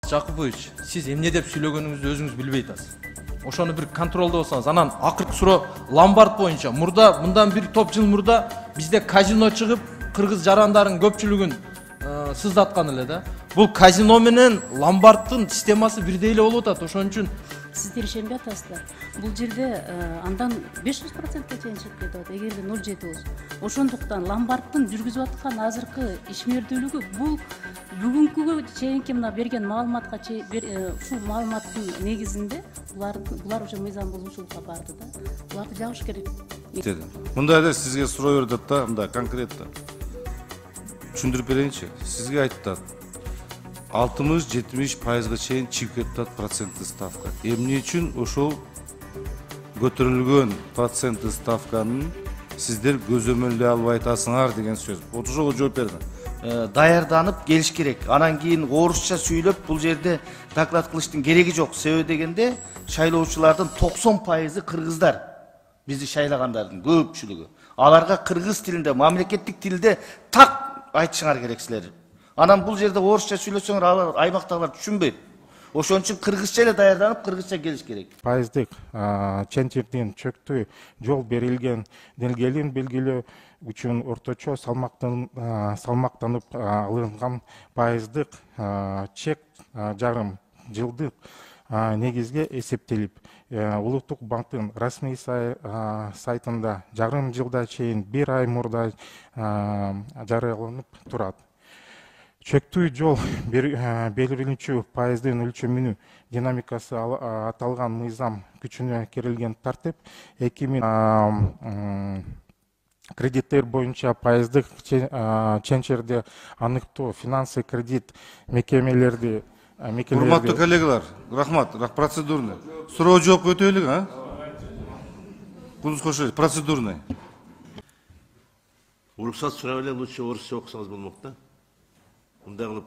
Жакупович, сиз эмне деп сүйлөгөнүңүздү өзүңүз билбей атасыз. Ошону бир контролдо болсоңуз, анан акыркы суроо ломбард боюнча. Мындан бир топ жыл мурда бизде казино чыгып, кыргыз жарандардын көпчүлүгүн сыздаткан эле да. Бул казино менен ломбарддын системасы бирдей эле болуп атат. Ошон үчүн сиздер ишенбей атасыздар. Бул жерде андан 500%-ка чейин чыгып кетет, эгерде 0,7 болсо. Ошондуктан ломбарддын жүргүзүп аткан азыркы ишмердүүлүгү бул бүгүнкүгө чейинки мына берген маалыматка ушул маалыматтын негизинде булар уже мыйзам бузуучулукка барды да. Буларды жабыш керек. Мындай эле сизге суроо берет да, мындай конкретно. Түшүндүрүп берейинчи. Сизге айтат. 60-70%га чейин чыгып кетет проценттик ставка. Эмне үчүн ошол көтөрүлгөн проценттик ставканын сиздер көзөмөлдөй албай атасыңар деген сөз. Ошого жооп бердим. Даярданып келиш керек. Анан кийин орусча сүйлөп бул жерде доклад кылыштын кереги жок. Себеби дегенде шайлоочулардын 90% кыргыздар. Бизди шайлагандардын көпчүлүгү. Аларга кыргыз тилинде, мамлекеттик тилде так айтышыңар керек силер. Анан бул жерде орусча сүйлөсөңөр алар аймактагылар түшүнбөйт. Ошон үчүн кыргызча эле даярданып, кыргызча келиш керек. Пайыздык ченчирдин чөктүү жол берилген делгелин белгилөө үчүн орточо салмактанып алынган пайыздык чек жарым жылдык негизге эсептелип, Улуттук банктын расмий сайтында жарым жылда чейин 1 ай мурда жарыяланып турат. Чөктүү жол белгилүүчү пайыздын өлчөмүнүн динамикасы аталган мыйзам күчүнө кирилген тартип 2000 кредиттер боюнча пайыздык ченчерди аныктоо финансы кредит мекемелерди Урматтуу коллегалар, рахмат, процедурный. Суроо жооп өтөлүк, а? Кудус кошо, процедурный. Уруксат сурап эле лучше орусча окусаңыз болмок да. Мындай кылып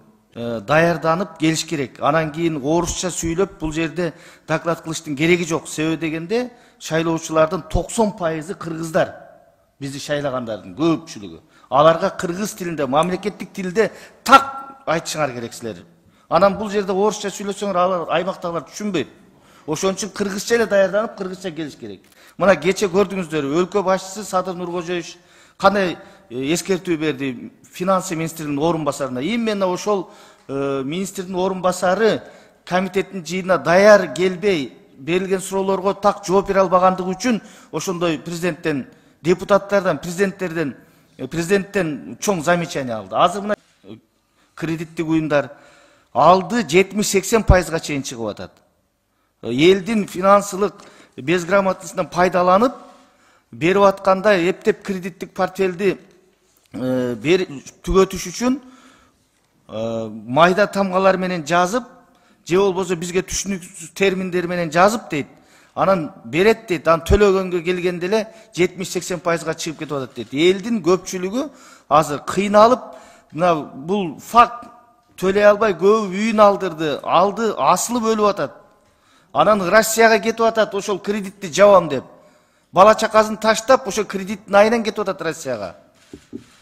Даярданып келиш керек. Анан кийин орусча сүйлөп бул жерде доклад кылыштын кереги жок. Себеби дегенде шайлоочулардын 90% кыргыздар. Бизди шайлагандардын көпчүлүгү. Аларга кыргыз тилинде, мамлекеттик тилде так айтышыңар керек силер. Анан бул жерде орусча сүйлөсөңөр алар аймактагылар түшүнбөйт. Ошон үчүн кыргызча эле даярданып, кыргызча келиш керек. Мына кече көрдүңүздөр, өлкө башчысы Садыр Нуркожоевич кандай эскертүү берди финансы министринин орун басарына. Именно ошол министрдин орун басары комитеттин жыйынына даяр келбей, берилген суроолорго так жооп бере албагандыгы үчүн ошондой президенттен, депутаттардан, президенттен чоң замечание алды. Азыр мына кредиттик уюмдар алды 70-80%га чейин чыгып атат. Элдин финансылык безграмотносунан пайдаланып, берип атканда эптеп кредиттик портфелди түгөтүш үчүн майда тамгалар менен жазып, же болбосо бизге түшүнүксүз терминдер менен жазып дейт. Анан берет дейт, анан төлөгөнгө келгенде эле 70-80%га чыгып кетип атат дейт. Элдин көпчүлүгү азыр кыйналып, мына бул факт төлөй албай көбү үйүн алды, асылып өлүп атат. Анан Россияга кетип атат, ошол кредитти жабам деп. Бала чакасын таштап, ошол кредиттин айынан кетип атат Россияга.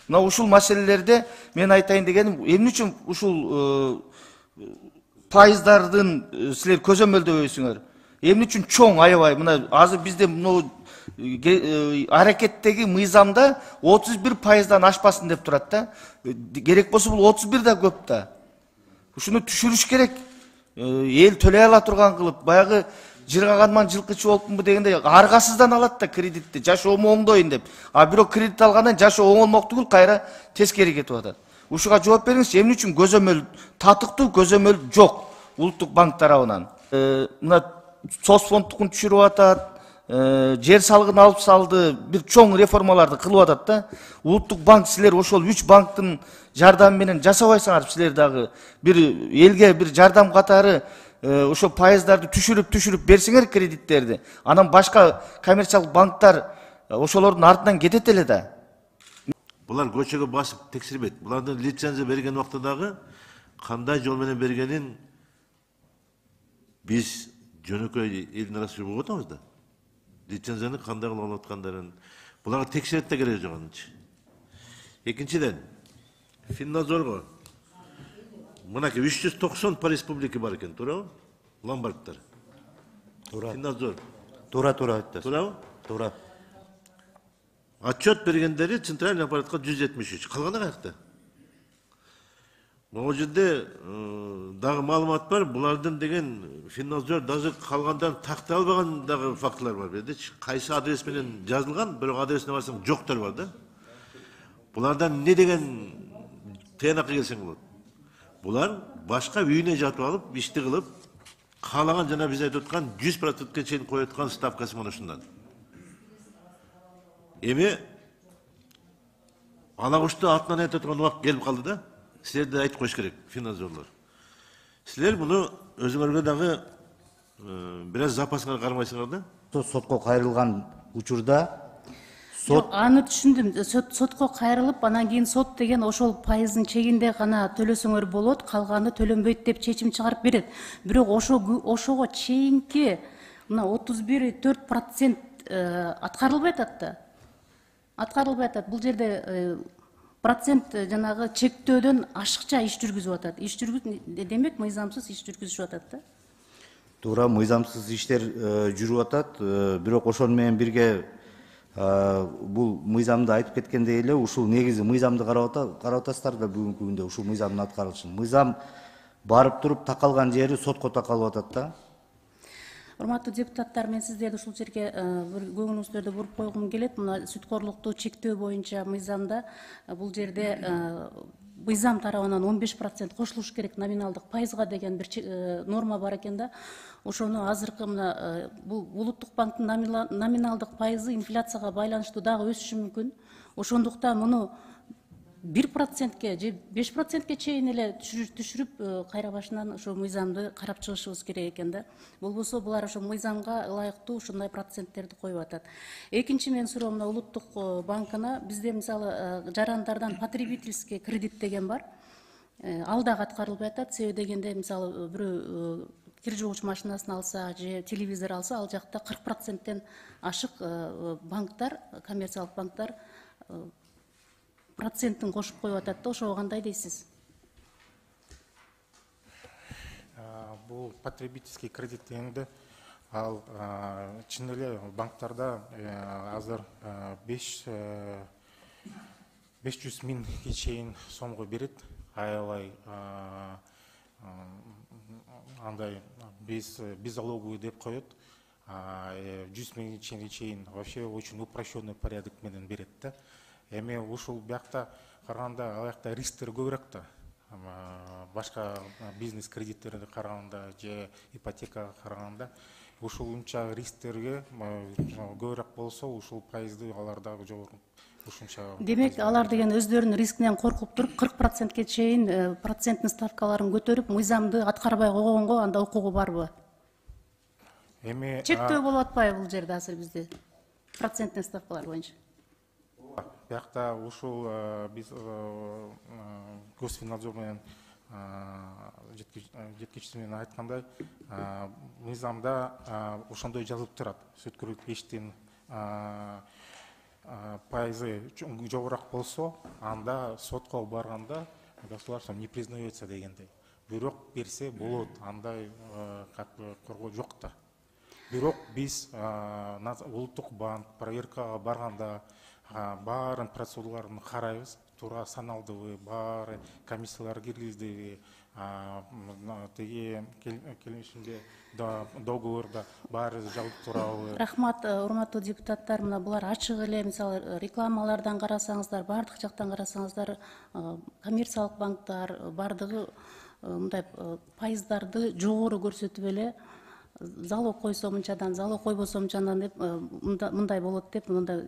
Мына ушул маселелерде мен айтайын дегеним, эмне үчүн ушул пайыздардын силер көзөмөлдөбөйсүңөр? Эмне үчүн чоң аябай, мына азыр бизде мына аракеттеги мыйзамда 31%дан ашпасын деп турат да. Керек болсо бул 31 да көп да. Ушуну түшүрүш керек. Эл төлөй ала турган кылып, баягы жыргаганман жылкычы болупмунбу дегенде аргасыздан алат да кредитти, жашоому оңдойн деп. А бирок кредит алгандан жашоо оңолмок түгүл, кайра тескери кетип атат. Ушуга жооп бериңизчи, эмне үчүн көзөмөл, татыктуу көзөмөл жок Улуттук банк тарабынан. Мына соцфондтукун түшүрүп атат, жер салыгын алып салды, бир чоң реформаларды кылып атат да. Улуттук банк силер ошол 3 банктын жардамы менен жасабайсыңар, силер дагы бир элге бир жардам катары ошо пайыздарды түшүрүп берсеңер кредиттерди. Анан башка коммерциялык банктар ошолордун артынан кетет эле да. булар көчөгө басып текшербейт. Булардын лицензия берген убакта дагы кандай жол менен бергенин биз жөнөкөй элдин арасында жүрүп атабыз да. Лицензияны кандай кылып алып аткандарын буларга текшерет да кереги жок анчы. Экинчиден, Финнадзорго мынакей 390 по республике бар экен, туурабы? Ломбардтар. Туура. Финнадзор. Туура айтасыз. Туурабы? Туура. Отчет бергендери центральный аппаратка 173. Калганы каякта? Могу жерде дагы маалымат бар. Булардын деген Финнадзор даже калгандарын тактай албаган дагы фактылар бар. Бедечи кайсы адрес менен жазылган, бирок адресине барсаң жоктор бар да. Булардан не деген тыянакка келсең болот? Булар башка үйүнө жатып алып, ишти кылып, каалаган жана биз айтып аткан 100%ке чейин коюп аткан ставкасы мына ушундан. Эми ала кушту атынан айтып аткан убакыт келип калды да. Силерде айтып коюш керек, Финнадзорлор. Силер муну өзүңөргө дагы бир аз запасыңар кармайсыңар да? Сотко кайрылган учурда Жок, аны түшүндүм. Сотко кайрылып, анан кийин сот деген ошол пайыздын чегинде гана төлөсөңөр болот, калганы төлөнбөйт деп чечим чыгарып берет. Бирок ошого чейинки мына 31,4% аткарылбай атат да. Аткарылбай атат. Бул жерде процент жанагы чектөөдөн ашыкча иш жүргүзүп атат. Иш демек мыйзамсыз иш жүргүзүшүп атат да. туура мыйзамсыз иштер жүрүп атат, бирок ошону менен бирге бул мыйзамды айтып кеткендей эле ушул негизи мыйзамды карап атасыздар да бүгүнкү күндө ушул мыйзамдын аткарылышын. Мыйзам барып туруп такалган жери сотко такалып атат да. Урматтуу депутаттар, мен сиздерди ушул жерге көңүлүңүздөрдү буруп койгум келет. Мына сүткорлукту чектөө боюнча мыйзамда бул жерде мыйзам тарабынан 15% кошулуш керек номиналдык пайызга деген бир норма бар экен да. Ошону азыркы мына бул Улуттук банктын номиналдык пайызы инфляцияга байланыштуу дагы өсүшү мүмкүн. Ошондуктан муну 1%ке же 5%ке чейин эле түшүрүп кайра башынан ошо мыйзамды карап чыгышыбыз керек экен да. Болбосо булар ошо мыйзамга ылайыктуу ушундай проценттерди коюп атат. Экинчи менин суроом мына Улуттук банкына бизде мисалы жарандардан потребительский кредит деген бар. Ал дагы аткарылбай атат. Себеби дегенде мисалы бирөө кир жуугуч машинасын алса же телевизор алса, ал жакта 40%тен ашык банктар, коммерциялык банктар процентин кошуп коюп атат да. Ошого кандай дейсиз? Бул потребительский кредит дегенде ал чын эле банктарда азыр 500 миңге чейин сомго берет. Аябай андай беззалоговый деп коет. 100 миңге чейин вообще очень упрощенный порядок менен берет да. Эми ушул биякта караганда алакта рисктер көбүрөөк да. Башка бизнес кредиттерге караганда же ипотекага караганда ушунча рисктерге көбүрөөк болсо ушул пайызды алар дагы жогору ушунча. Демек алар деген өздөрүнүн рискинен коркуп туруп 40%ке чейин проценттин ставкаларын көтөрүп мыйзамды аткарбай койгонго анда укугу барбы? Эми чектөө болуп атпайбы бул жерде азыр бизде проценттин ставкалар боюнча? Биякта ушул биз Госфиннадзор менен жеткичтер менен айткандай мыйзамда ошондой жазылып турат. Сүткүрүк иштин пайызы жогораак болсо, анда сотко барганда государством не признается дегендей. Бирок берсе болот, андай коргоо жок да. Бирок биз Улуттук банк проверкага барганда баарын процедураларын карайбыз, туура саналдыбы, баары комиссиялар киргиздиби, тиги келишимде договорда баары жалып турабы. Рахмат, урматтуу депутаттар, мына булар ачык эле, мисалы рекламалардан карасаңыздар, баардык жактан карасаңыздар, коммерциялык банктар баардыгы мындай пайыздарды жогору көрсөтүп эле залог койсо мынчадан, залог койбосо мынчадан деп мындай болот деп мындай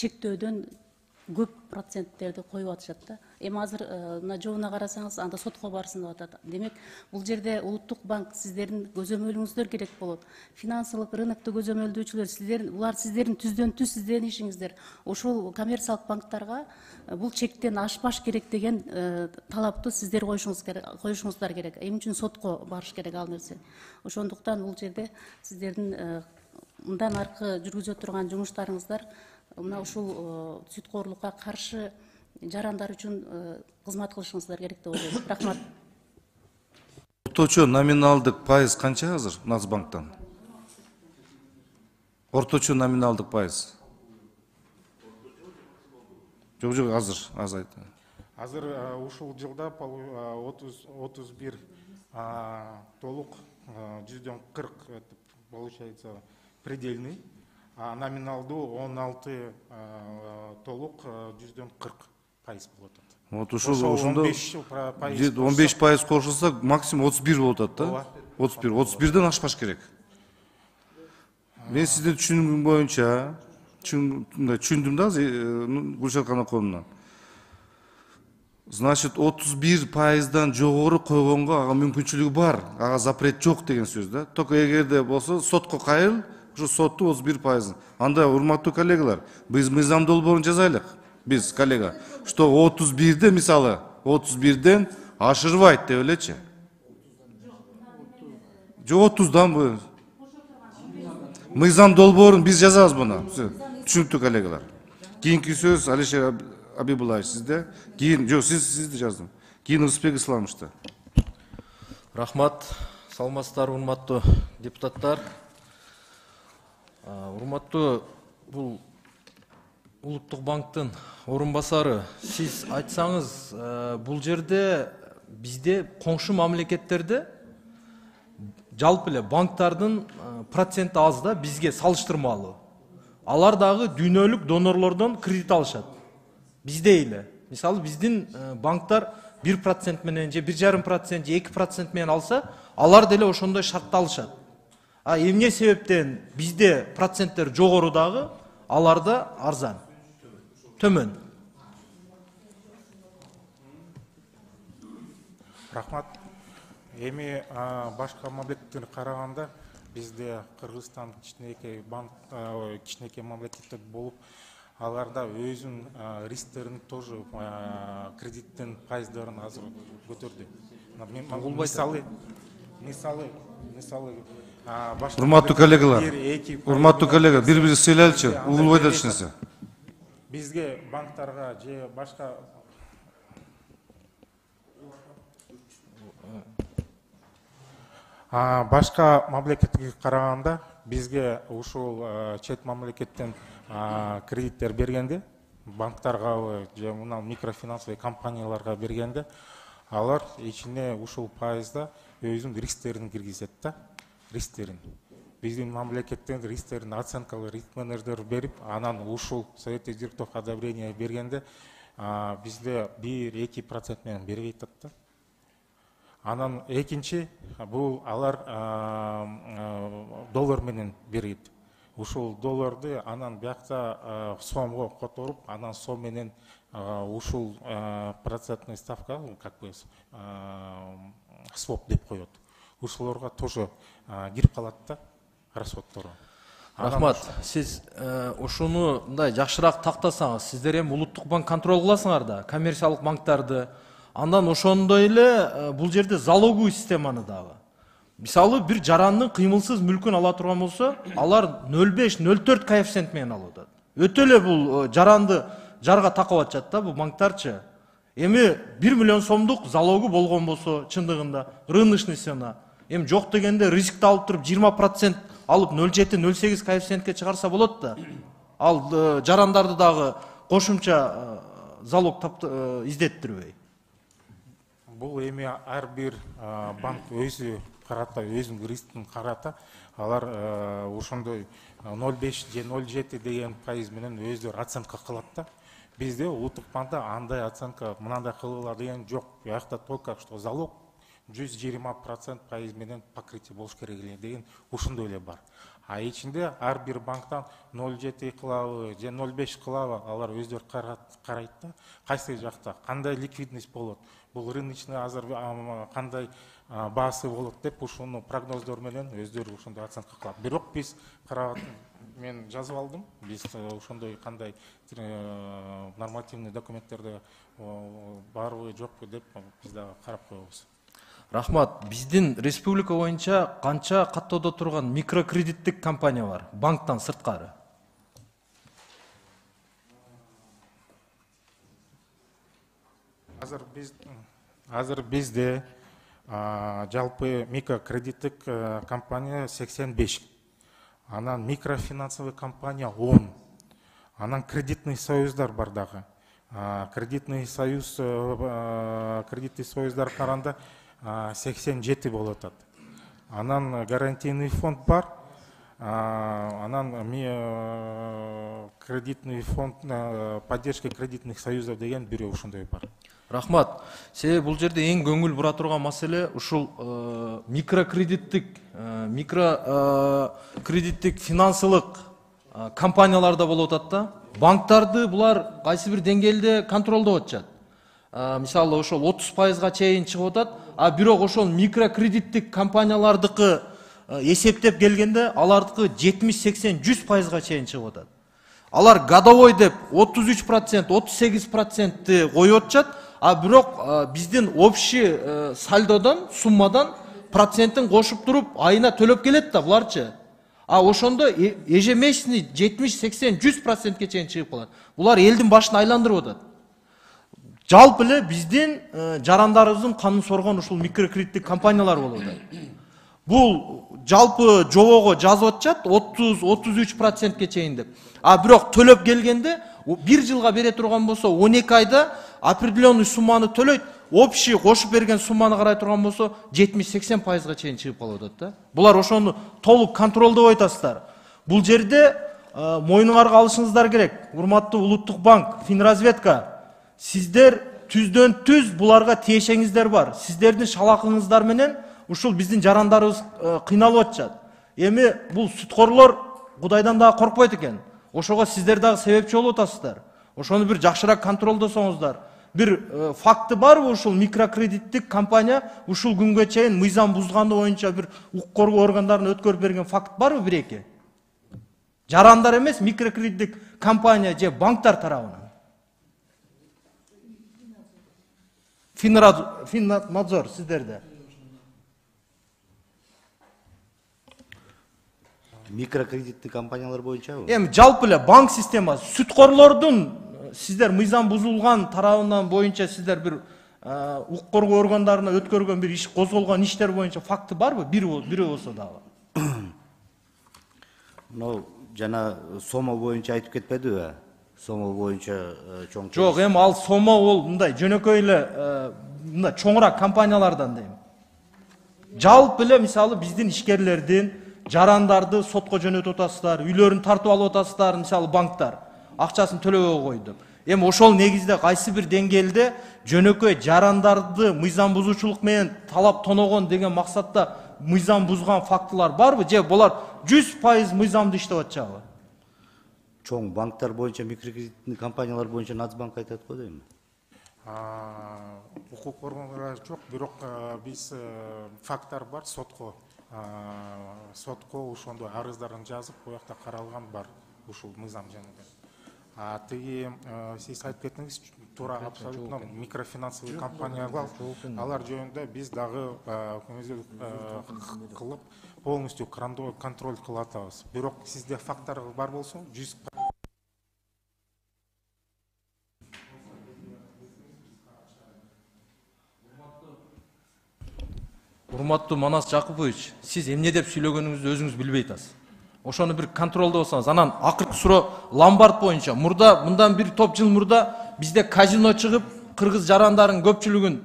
чектөөдөн көп проценттерди коюп атышат да. Эми азыр мына жообуна карасаңыз анда сотко барсын деп атат. Демек бул жерде Улуттук банк сиздердин көзөмөлүңүздөр керек болот. Финансылык рынокту көзөмөлдөөчүлөр булар сиздердин түздөн түз сиздердин ишиңиздер. Ошол коммерциялык банктарга бул чектен ашпаш керек деген талапты сиздер коюшуңуздар керек. Эмне үчүн сотко барыш керек ал нерсе. Ошондуктан бул жерде сиздердин мындан аркы жүргүзө турган жумуштарыңыздар мына ушул сүткоорлукка каршы жарандар үчүн кызмат кылышыңыздар керек деп ойлойм. Рахмат. орточо номиналдык пайыз канча азыр Нацбанктан? Орточо номиналдык пайыз. Жок, азыр, аз айт. Азыр ушул жылда 31 толук 140 получается предельный, а номиналдуу 16 толук 140 пайыз болот. Вот ушул ошондо 15 пайыз кошулса максимум 31 болот атат да? 31ден ашпаш керек. Мен сиздин түшүнүгүм боюнча түшүндүм да Гүлшат Канаконовна. Значит, 31%дан жогору койгонго ага мүмкүнчүлүгү бар, ага запрет жок деген сөз да. Только эгерде болсо сотко кайрыл, ушу сотту 31%. Анда урматтуу коллегалар, биз мыйзам долбоорун жазайлык. Биз коллега, что 31де мисалы 31ден ашырбайт деп элечи. Жок 30дан бу. Мыйзам долбоорун биз жазабыз буну. Түшүнүктүү коллегалар. Кийинки сөз Алишер Абибуллаевич сизде. Кийин жок сизди жаздым. Кийин Рысбек Исламовичте. Рахмат, саламатсыздар урматтуу депутаттар. Урматтуу бул Улуттук банктын орун басары, сиз айтсаңыз, бул жерде бизде коңшу мамлекеттерде жалпы эле банктардын проценти аз да, бизге салыштырмалуу. Алар дагы дүйнөлүк донорлордон кредит алышат. Бизде эле. Мисалы биздин банктар 1% менен же 1,5% же 2% менен алса, алар деле ошондой шартта алышат. А эмне себептен бизде проценттер жогору дагы, аларда арзан, төмөн. Рахмат. Эми башка мамлекеттерге караганда бизде Кыргызстан кичинекей банк, кичинекей мамлекеттер болуп, аларда өзүнүн рисктерин тоже кредиттин пайыздарын азыр көтөрдү. Мисалы Урматтуу коллегалар, бири-бири сыйлайлычы, угулбай да түшүнсө. Бизге банктарга же башка башка мамлекетке караганда бизге ушул чет мамлекеттен кредиттер бергенде, банктарга же мына микрофинансовый компанияларга бергенде, алар ичине ушул пайызда өзүнүн рисктерин киргизет да, рисктерин. Биздин мамлекеттен рисктерин оценкалуу риск менеджер берип, анан ушул совет директоров одобрение бергенде бизде 1-2% менен бербейт да. Анан экинчи, бул алар доллар менен берет. Ушул долларды анан биякта сомго которуп, анан сом менен ушул процентный ставка, как бы своп деп коет. Ушулорга тоже кирип калат да расходтору. Рахмат, сиз ошону мындай жакшыраак тактасаңыз, сиздер эми улуттук банк контроль кыласыңар да, коммерциялык банктарды. Андан ошондой эле бул жерде залоговый системаны дагы. Мисалы бир жарандын кыймылсыз мүлкүн ала турган болсо, алар 0,5-0,4 коэффициент менен алып атат. Өтө эле бул жаранды жарга такап атышат да бул банктарчы. Эми 1 миллион сомдук залогу болгон болсо, чындыгында рыночный цена. Эми жок дегенде рискти алып туруп 20% алып 0,7-0,8 коэффициентке чыгарса болот да. Ал жарандарды дагы кошумча залог издеттирбей. Бул эми ар бир банк өзү карата, өзүнүн рискин карата, алар ошондой 0,5 же 0,7 деген пайыз менен өздөрү оценка кылат да. Бизде улуттук банкта андай оценка мынандай кылгыла деген жок. Буякта только что залог 120% пайыз менен покрытие болуш керек эле деген ушундой эле бар. А ичинде ар бир банктан 0,7 кылабы же 0,5 кылабы, алар өздөрү карайт да. Кайсы жакта кандай ликвидность болот, бул рыночный азыр кандай баасы болот деп ушуну прогноздор менен өздөрү ошондой оценка кылат. Бирок биз карап, мен жазып алдым, биз ошондой кандай нормативный документтерде барбы жокпу деп биз дагы карап коебуз. Рахмат, биздин республика боюнча канча каттоодо турган микрокредиттик компания бар, банктан сырткары? Азыр бизде жалпы микрокредиттік компания 85. Анан микрофинансовый компания 10. Анан кредитный союздар бар дағы. Кредитный союздар қаранда 87 болот ат. Анан гарантийный фонд бар. Анан кредитный фонд поддержки кредитных союзов деген бирөө ушундай бар. Рахмат. Себеби бул жерде эң көңүл бура турган маселе ушул микрокредиттик финансылык компанияларда болуп атат да. Банктарды булар кайсы бир деңгээлде контролдоп атышат. Мисалы ошол 30%га чейин чыгып атат, а бирок ошол микрокредиттик компаниялардыкы эсептеп келгенде алардыкы 70-80-100%га чейин чыгып атат. Алар годовой деп 33%, 38%-ти коюп атышат, а бирок биздин общий сальдодон, суммадан процентин кошуп туруп айына төлөп келет да буларчы. А ошондо ежемесячный 70-80-100%ке чейин чыгып калат. Булар элдин башын айландырып атат. Жалпы эле биздин жарандарыбыздын канын соргон ушул микрокредиттик компаниялар болуп атат. Бул жалпы жобого жазып атышат 30-33%ке чейин деп. А бирок төлөп келгенде бир жылга бере турган болсо 12 айда определенный сумманы төлөйт, общий кошуп берген сумманы карай турган болсо 70-80%га чейин чыгып калып атат да. Булар ошону толук контролдоп атасыздар. Бул жерде мойнуңарга алышыңыздар керек. Урматтуу Улуттук банк, Финразведка, сиздер түздөн түз буларга тиешеңиздер бар. Сиздердин шалакыңыздар менен ушул биздин жарандарыбыз кыйналып атышат. Эми бул сүткорлор Кудайдан дагы коркпойт экен. Ошого сиздер дагы себепчи болуп атасыздар. Ошону бир жакшыраак контролдосоңуздар. Бир факты барбы ушул микрокредиттик компания ушул күнгө чейин мыйзам бузганы боюнча бир укук коргоо органдарына өткөрүп берген факт барбы бир-эки? Жарандар эмес, микрокредиттик компания же банктар тарабынан. Финнадзор сиздерде. Микрокредиттик компаниялар боюнчабы? Эми жалпы эле банк системасы, сүткорлордун сиздер мыйзам бузулган тарабынан боюнча сиздер бир укук коргоо органдарына өткөргөн бир иш козголгон иштер боюнча факты барбы? Бирөө болсо дагы. Мына жана сомо боюнча айтып кетпедиби? Сомо боюнча чоң. Жок, эми ал сомо ол мындай жөнөкөй эле мындай чоңураак компаниялардан дейм. Жалпы эле мисалы биздин ишкерлердин жарандарды сотко жөнөтүп атасыздар, үйлөрүн тартып алып атасыздар, мисалы банктар акчасын төлөбөй койду. Эми ошол негизде кайсы бир деңгээлде жөнөкөй жарандарды мыйзам бузуучулук менен талап тоногон деген максатта мыйзам бузган фактылар барбы? Же булар 100% мыйзамды иштеп атышабы? Чоң банктар боюнча, микрокредиттик компаниялар боюнча Нацбанк айтат го дейм. Укук органдары жок, бирок биз факттар бар, сотко ошондой арыздарын жазып, буякта каралган бар ушул мыйзам жөнүндө. Тиги сиз айтып кеттиңиз, туура, абсолютно микрофинансовый компаниялар, алар жөнүндө биз дагы кылып полностью контроль кылып атабыз. Бирок сизде факттар бар болсо, 100%. Урматтуу Манас Жакыпович, сиз эмне деп сүйлөгөнүңүздү өзүңүз билбей атасыз. Ошону бир контролдосоңуз, анан акыркы суроо ломбард боюнча. Мындан бир топ жыл мурда бизде казино чыгып, кыргыз жарандарын көпчүлүгүн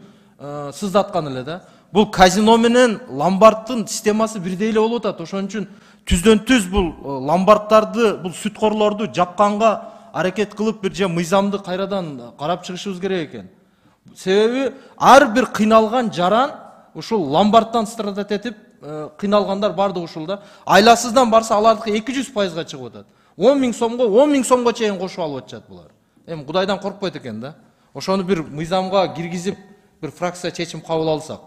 сыздаткан эле да. Бул казино менен ломбарддын системасы бирдей эле болуп атат. Ошон үчүн түздөн түз бул ломбарддарды, бул сүткорлорду жапканга аракет кылып бир же мыйзамды кайрадан карап чыгышыбыз керек экен. Себеби ар бир кыйналган жаран ушул ломбарддан страдать этип кыйналгандар барды ушул да. Айласыздан барса алардыкы 200%га чыгып атат. 10 000 сомго чейин кошуп алып атышат булар. Эми Кудайдан коркпойт экен да. Ошону бир мыйзамга киргизип, бир фракция чечим кабыл алсак.